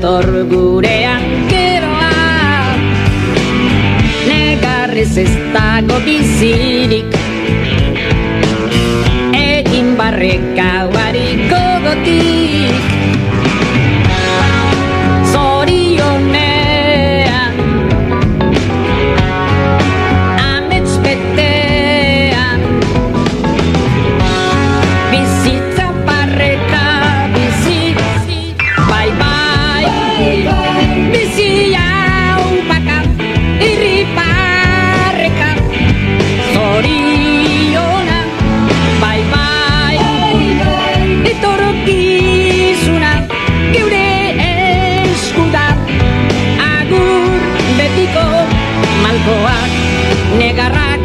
dator gure ankeroa, negarrez ez dago bizirik, egin barreka hariko gotik. Zorionean, amets betean, bizitza barreka bizi, bai bai, bizi hau baka, irribarreka. Zoriona, bai bai, etorkizuna geure esku da. Agur betiko malkoak, negarrak